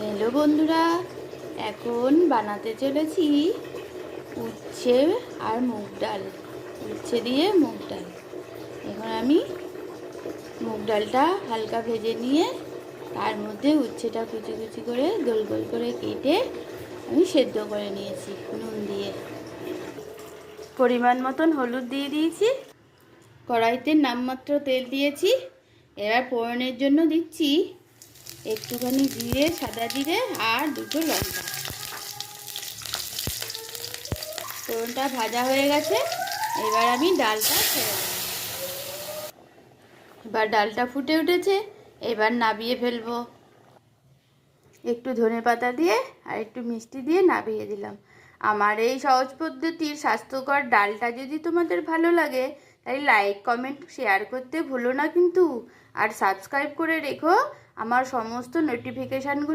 Hello বন্ধুরা, এখন বানাতে চলেছি উচ্ছে আর মুগ ডাল। উচ্ছে দিয়ে মুগ ডাল। এখন আমি মুগ ডালটা হালকা ভেজে নিয়ে তার মধ্যে উচ্ছেটা কুচি কুচি করে গোল গোল করে কেটে আমি সেদ্ধ করে নিয়েছি নুন দিয়ে। পরিমাণ মতন হলুদ দিয়ে দিয়েছি, কড়াইতে নামমাত্র তেল দিয়েছি। এবার ফোড়নের জন্য দিচ্ছি একটুখানি জিরে, সাদা জিরে আর দুটো লঙ্কা। ফোড়নটা ভাজা হয়ে গেছে, এবার আমি ডালটা ছেড়ে দেব। এবার ডালটা ফুটে উঠেছে, এবার নাবিয়ে ফেলবো। একটু ধনেপাতা দিয়ে আর একটু মিষ্টি দিয়ে নাবিয়ে দিলাম। আমার এই সহজ পদ্ধতির স্বাস্থ্যকর ডালটা যদি তোমাদের ভালো লাগে, তাই লাইক, কমেন্ট, শেয়ার করতে ভুলো না কিন্তু। আর সাবস্ক্রাইব করে রেখো আমার সমস্ত নোটিফিকেশানগুলো।